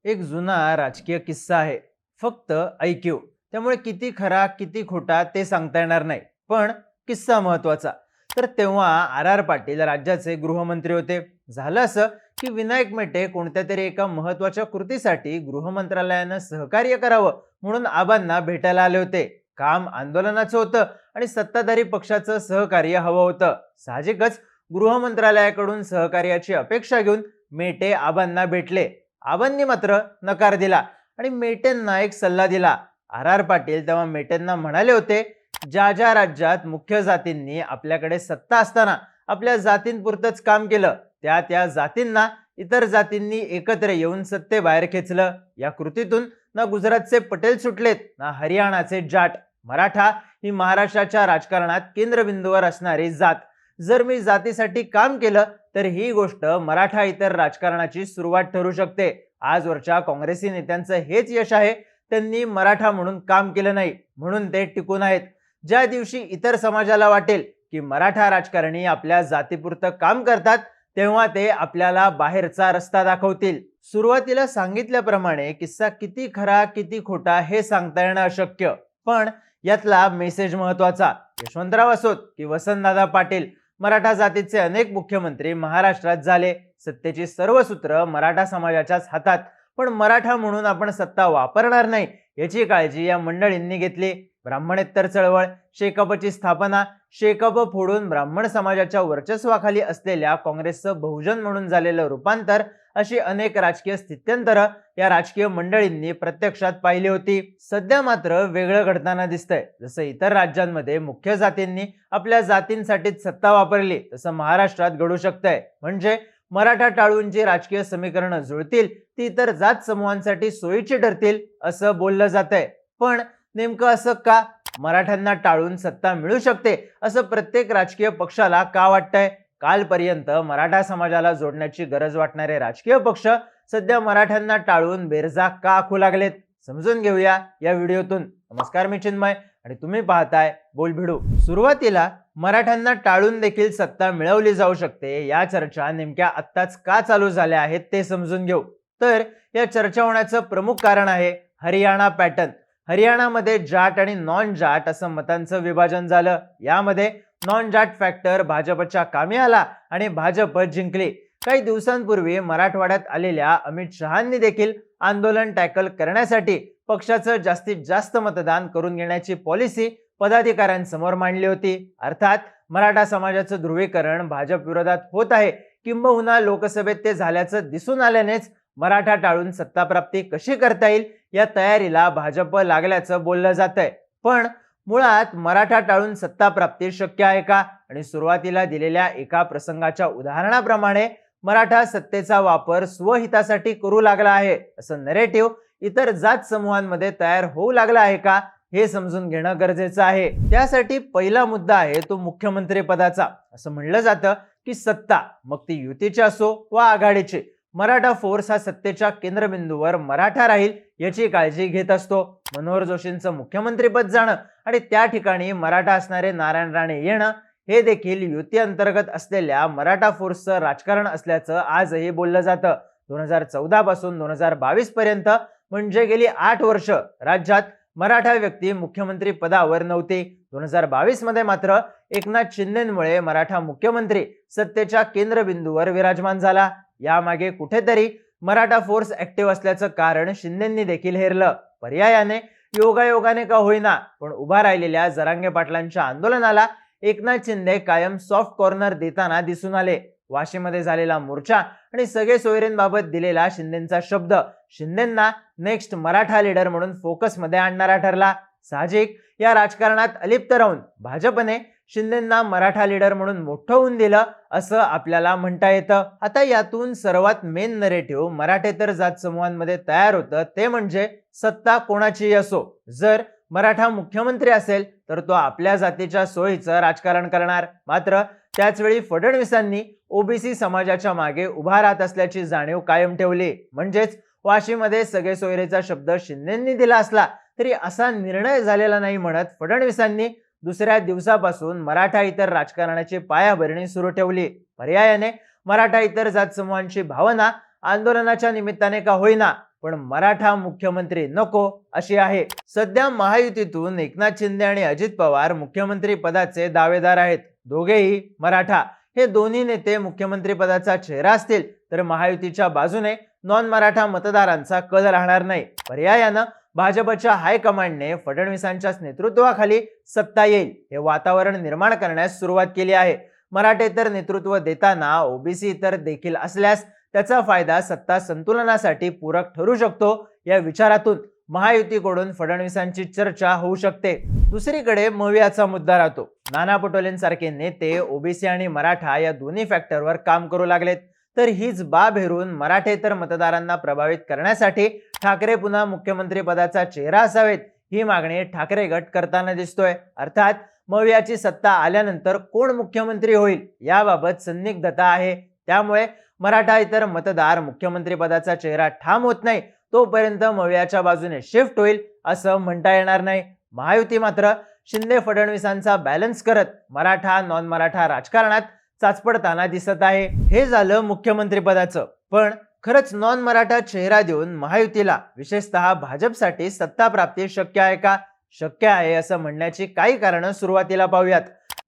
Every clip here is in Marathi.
एक जुना राजकीय किस्सा आहे. फक्त ऐकीव. त्यामुळे किती खरा किती खोटा ते सांगता येणार नाही. पण किस्सा महत्वाचा. तर तेव्हा आर आर पाटील राज्याचे गृहमंत्री होते. झालं असं की विनायक मेटे कोणत्या तरी एका महत्वाच्या कृतीसाठी गृहमंत्रालयानं सहकार्य करावं म्हणून आबांना भेटायला आले होते. काम आंदोलनाचं होतं आणि सत्ताधारी पक्षाचं सहकार्य हवं होतं. साहजिकच गृहमंत्रालयाकडून सहकार्याची अपेक्षा घेऊन मेटे आबांना भेटले. आबांनी मात्र नकार दिला आणि मेटेंना एक सल्ला दिला. आर आर पाटील तेव्हा मेटेंना म्हणाले होते, ज्या ज्या राज्यात मुख्य जातींनी आपल्याकडे सत्ता असताना आपल्या जातींपुरतच काम केलं, त्या त्या जातींना इतर जातींनी एकत्र येऊन सत्तेबाहेर खेचलं. या कृतीतून ना गुजरातचे पटेल सुटलेत ना हरियाणाचे जाट. मराठा ही महाराष्ट्राच्या राजकारणात केंद्रबिंदूवर असणारी जात. जर मी जातीसाठी काम केलं तर ही गोष्ट मराठा इतर राजकारणाची सुरुवात ठरू शकते. आजवरच्या काँग्रेसी नेत्यांचं हेच यश आहे. त्यांनी मराठा म्हणून काम केलं नाही म्हणून ते टिकून आहेत. ज्या दिवशी इतर समाजाला वाटेल की मराठा राजकारणी आपल्या जातीपुरतं काम करतात, तेव्हा ते आपल्याला बाहेरचा रस्ता दाखवतील. सुरुवातीला सांगितल्याप्रमाणे किस्सा किती खरा किती खोटा हे सांगता येणं अशक्य. पण यातला मेसेज महत्वाचा. यशवंतराव असोत की वसंतदादा पाटील, मराठा जातीचे अनेक मुख्यमंत्री महाराष्ट्रात झाले. सत्तेची सर्व सूत्र मराठा समाजाच्याच हातात. पण मराठा म्हणून आपण सत्ता वापरणार नाही याची काळजी या मंडळींनी घेतली. ब्राह्मणेतर चळवळ, शेकापची स्थापना, शेकाप फोडून ब्राह्मण समाजाच्या वर्चस्वाखाली असलेल्या काँग्रेसचं बहुजन म्हणून झालेलं रूपांतर, अशी अनेक राजकीय स्थित्यंतरं या राजकीय मंडळींनी प्रत्यक्षात पाहिली होती. सध्या मात्र वेगळं घडताना दिसतंय. जसं इतर राज्यांमध्ये मुख्य जातींनी आपल्या जातींसाठीच सत्ता वापरली, तसं महाराष्ट्रात घडू शकतंय. म्हणजे मराठा टाळून जी राजकीय समीकरणं जुळतील ती इतर जात समूहांसाठी सोयीची ठरतील असं बोललं जातंय. पण नेमकं असं का? मराठ्यांना टाळून सत्ता मिळू शकते असं प्रत्येक राजकीय पक्षाला का वाटतंय? कालपर्यंत मराठा समाजाला जोडण्याची गरज वाटणारे राजकीय पक्ष सध्या मराठ्यांना टाळून बेरजा का आखू लागलेत? समजून घेऊया या व्हिडिओतून. नमस्कार, मी चिन्मय आणि तुम्ही पाहताय बोलभिडू. सुरुवातीला मराठ्यांना टाळून देखील सत्ता मिळवली जाऊ शकते या चर्चा नेमक्या आत्ताच का चालू झाल्या आहेत ते समजून घेऊ. तर या चर्चा होण्याचं प्रमुख कारण आहे हरियाणा पॅटर्न. हरियाणामध्ये जाट आणि नॉन जाट असं मतांचं विभाजन झालं. यामध्ये नॉन जाट फॅक्टर भाजपच्या कामी आला आणि भाजप जिंकली. काही दिवसांपूर्वी मराठवाड्यात आलेल्या अमित शहांनी देखील आंदोलन टॅकल करण्यासाठी पक्षाचं जास्तीत जास्त मतदान करून घेण्याची पॉलिसी पदाधिकाऱ्यांसमोर मांडली होती. अर्थात मराठा समाजाचं ध्रुवीकरण भाजप विरोधात होत आहे, किंबहुना लोकसभेत ते झाल्याचं दिसून आल्यानेच मराठा टाळून सत्ता प्राप्ती कशी करता येईल या तयारीला भाजप लागल्याचं बोललं जातंय. पण मुळात मराठा टाळून सत्ता प्राप्ती शक्य आहे का? आणि सुरुवातीला दिलेल्या एका प्रसंगाच्या उदाहरणाप्रमाणे मराठा सत्तेचा वापर स्वहितासाठी करू लागला आहे असं नरेटिव्ह इतर जात समूहांमध्ये तयार होऊ लागला आहे का, हे समजून घेणं गरजेचं आहे. त्यासाठी पहिला मुद्दा आहे तो मुख्यमंत्री पदाचा. असं म्हणलं जातं की सत्ता, मग ती युतीची असो वा आघाडीची, मराठा फोर्स हा सत्तेच्या केंद्रबिंदूवर मराठा राहील याची काळजी घेत असतो. मनोहर जोशींचं मुख्यमंत्रीपद जाणं आणि त्या ठिकाणी मराठा असणारे नारायण राणे येणं हे देखील युती अंतर्गत असलेल्या मराठा फोर्सचं राजकारण असल्याचं आजही बोललं जातं. 2014 पासून 2022 पर्यंत म्हणजे गेली 8 वर्ष राज्यात मराठा व्यक्ती मुख्यमंत्री पदावर नव्हती. 2022 मध्ये मात्र एकनाथ शिंदेमुळे मराठा मुख्यमंत्री सत्तेच्या केंद्रबिंदूवर विराजमान झाला. यामागे कुठेतरी मराठा फोर्स ऍक्टिव्ह असल्याचं कारण शिंदेंनी देखील हेरलं. पर्यायाने योगायोगाने का होईना पण उभा राहिलेल्या जरांगे पाटलांच्या आंदोलनाला एकनाथ शिंदे कायम सॉफ्ट कॉर्नर देताना दिसून आले. वाशीमध्ये झालेला मोर्चा आणि सगळे सोयरेंबाबत दिलेला शिंदेंचा शब्द शिंदेंना नेक्स्ट मराठा लीडर म्हणून फोकसमध्ये आणणारा ठरला. साहजिक या राजकारणात अलिप्त राहून भाजपने शिंदेंना मराठा लीडर म्हणून मोठं होऊन दिलं असं आपल्याला म्हणता येतं. आता यातून सर्वात मेन नरेटिव्ह मराठेतर जात समूहांमध्ये तयार होतं ते म्हणजे सत्ता कोणाचीही असो, जर मराठा मुख्यमंत्री असेल तर तो आपल्या जातीच्या सोयीचं राजकारण करणार. मात्र त्याचवेळी फडणवीसांनी ओबीसी समाजाच्या मागे उभा राहत असल्याची जाणीव कायम ठेवली. म्हणजेच वाशीमध्ये सगळे सोयरेचा शब्द शिंदेंनी दिला असला तरी असा निर्णय झालेला नाही म्हणत फडणवीसांनी दुसऱ्या दिवसापासून मराठा इतर राजकारणाची पायाभरणी सुरू ठेवली. पर्यायाने मराठा इतर जात समूहांची भावना आंदोलनाच्या निमित्ताने का होईना पण मराठा मुख्यमंत्री नको अशी आहे. सध्या महायुतीतून एकनाथ शिंदे आणि अजित पवार मुख्यमंत्री पदाचे दावेदार आहेत. दोघेही मराठा. हे दोन्ही नेते मुख्यमंत्री पदाचा चेहरा असतील तर महायुतीच्या बाजूने नॉन मराठा मतदारांचा कल राहणार नाही. पर्यायानं भाजपच्या हायकमांडने फडणवीसांच्या नेतृत्वाखाली सत्ता येईल हे वातावरण निर्माण करण्यास सुरुवात केली आहे. मराठेतर नेतृत्व देताना ओबीसी तर देखील असल्यास त्याचा फायदा सत्ता संतुलनासाठी पूरक ठरू शकतो. या विचारातून महायुतीकडून फडणवीसांची चर्चा होऊ शकते. दुसरीकडे मवियाचा मुद्दा राहतो. नाना पटोलेंसारखे नेते ओबीसी आणि मराठा या दोन्ही फॅक्टरवर काम करू लागलेत. तर हीच बाब हेरून मराठेतर मतदारांना प्रभावित करण्यासाठी ठाकरे पुन्हा मुख्यमंत्री पदाचा चेहरा असावेत ही मागणी ठाकरे गट करताना दिसतोय. अर्थात मवियाची सत्ता आल्यानंतर कोण मुख्यमंत्री होईल याबाबत संदिग्धता आहे. त्यामुळे मराठा इतर मतदार मुख्यमंत्री पदाचा चेहरा ठाम होत नाही तोपर्यंत मवियाच्या बाजूने शिफ्ट होईल असं म्हणता येणार नाही. महायुती मात्र शिंदे फडणवीसांचा बॅलन्स करत मराठा नॉन मराठा राजकारणात चाचपडताना दिसत आहे. हे झालं मुख्यमंत्री पदाचं. पण खरंच नॉन मराठा चेहरा देऊन महायुतीला विशेषतः भाजपसाठी सत्ता प्राप्ती शक्य आहे का? शक्य आहे असं म्हणण्याची काही कारणं सुरुवातीला पाहूयात.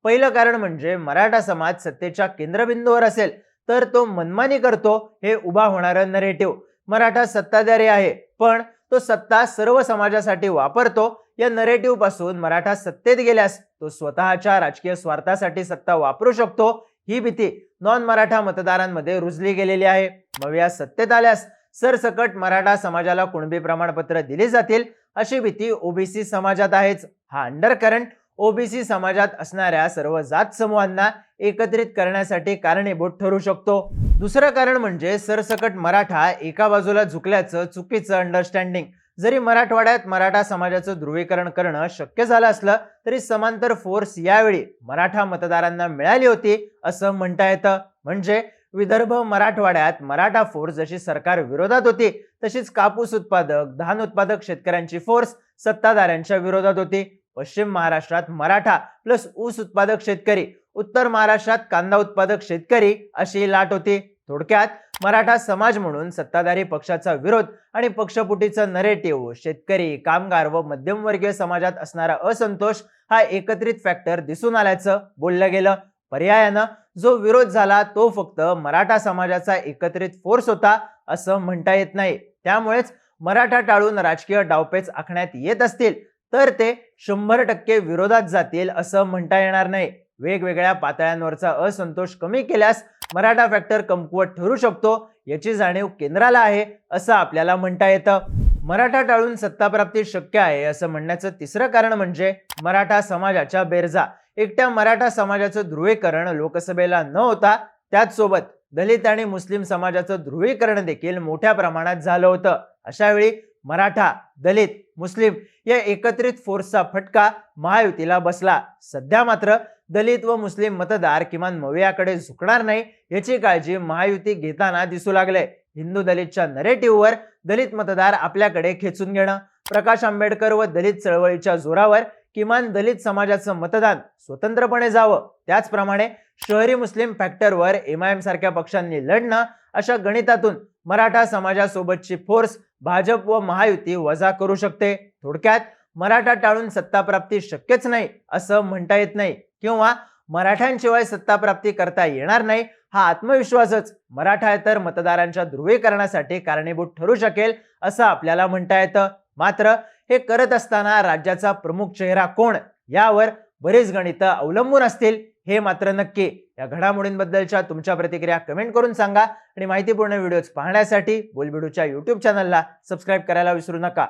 पहिलं कारण म्हणजे मराठा समाज सत्तेच्या केंद्रबिंदूवर असेल तर तो मनमानी करतो हे उभा होणारं नरेटिव्ह. मराठा सत्ताधारी आहे पण तो सत्ता सर्व समाजासाठी वापरतो या नरेटिव्ह पासून मराठा सत्तेत गेल्यास तो स्वतःच्या राजकीय स्वार्थासाठी सत्ता वापरू शकतो ही भीती नॉन मराठा मतदारांमध्ये रुजली गेलेली आहे. मविया सत्तेत आल्यास सरसकट मराठा समाजाला कुणबी प्रमाणपत्र दिली जातील अशी भीती ओबीसी समाजात आहेच. हा अंडरकरंट ओबीसी समाजात असणाऱ्या सर्व जात समूहांना एकत्रित करण्यासाठी कारणीभूत ठरू शकतो. दुसरं कारण म्हणजे सरसकट मराठा एका बाजूला झुकल्याचं चुकीचं अंडरस्टँडिंग. जरी मराठवाड्यात मराठा समाजाचं ध्रुवीकरण करणं शक्य झालं असलं तरी समांतर फोर्स यावेळी मराठा मतदारांना मिळाली होती असं म्हणता येतं. म्हणजे विदर्भ मराठवाड्यात मराठा फोर्स जशी सरकार विरोधात होती तशीच कापूस उत्पादक धान उत्पादक शेतकऱ्यांची फोर्स सत्ताधाऱ्यांच्या विरोधात होती. पश्चिम महाराष्ट्रात मराठा प्लस ऊस उत्पादक शेतकरी, उत्तर महाराष्ट्रात कांदा उत्पादक शेतकरी अशी लाट होती. थोडक्यात मराठा समाज म्हणून सत्ताधारी पक्षाचा विरोध आणि पक्षपुटीचं नरेटिव्ह, शेतकरी, कामगार व मध्यमवर्गीय समाजात असणारा असंतोष हा एकत्रित फॅक्टर दिसून आल्याचं बोललं गेलं. पर्यायानं जो विरोध झाला तो फक्त मराठा समाजाचा एकत्रित फोर्स होता असं म्हणता येत नाही. त्यामुळेच मराठा टाळून राजकीय डावपेच आखण्यात येत असतील तर ते 100% विरोधात जातील असं म्हणता येणार नाही. वेगवेगळ्या पातळ्यांवरचा असंतोष कमी केल्यास मराठा फॅक्टर कमकुवत ठरू शकतो याची जाणीव केंद्राला आहे असं आपल्याला म्हणता येतं. मराठा टाळून सत्ता प्राप्ती शक्य आहे असं म्हणण्याचं तिसरं कारण म्हणजे मराठा समाजाच्या बेरजा. एकट्या मराठा समाजाचं ध्रुवीकरण लोकसभेला न होता त्याचसोबत दलित आणि मुस्लिम समाजाचं ध्रुवीकरण देखील मोठ्या प्रमाणात झालं होतं. अशा वेळी मराठा, दलित, मुस्लिम या एकत्रित फोर्सचा फटका महायुतीला बसला. सध्या मात्र दलित व मुस्लिम मतदार किमान मवियाकडे झुकणार नाही याची काळजी महायुती घेताना दिसू लागले. हिंदू दलितच्या नरेटिव्हवर दलित मतदार आपल्याकडे खेचून घेणं, प्रकाश आंबेडकर व दलित चळवळीच्या जोरावर किमान दलित समाजाचं मतदान स्वतंत्रपणे जावं, त्याचप्रमाणे शहरी मुस्लिम फॅक्टरवर एमआयएम सारख्या पक्षांनी लढणं अशा गणितातून मराठा समाजासोबतची फोर्स भाजप व महायुती वजा करू शकते. थोडक्यात मराठा टाळून सत्ता प्राप्ती शक्यच नाही असं म्हणता येत नाही किंवा मराठ्यांशिवाय सत्ता प्राप्ती करता येणार नाही हा आत्मविश्वासच मराठायेतर मतदारांच्या ध्रुवीकरणासाठी कारणीभूत ठरू शकेल असं आपल्याला म्हणता येतं. मात्र हे करत असताना राज्याचा प्रमुख चेहरा कोण यावर बरीच गणितं अवलंबून असतील हे मात्र नक्की. या घडामोडींबद्दलच्या तुमच्या प्रतिक्रिया कमेंट करून सांगा आणि माहितीपूर्ण व्हिडिओज पाहण्यासाठी बोलबिडूच्या YouTube चॅनलला सबस्क्राईब करायला विसरू नका.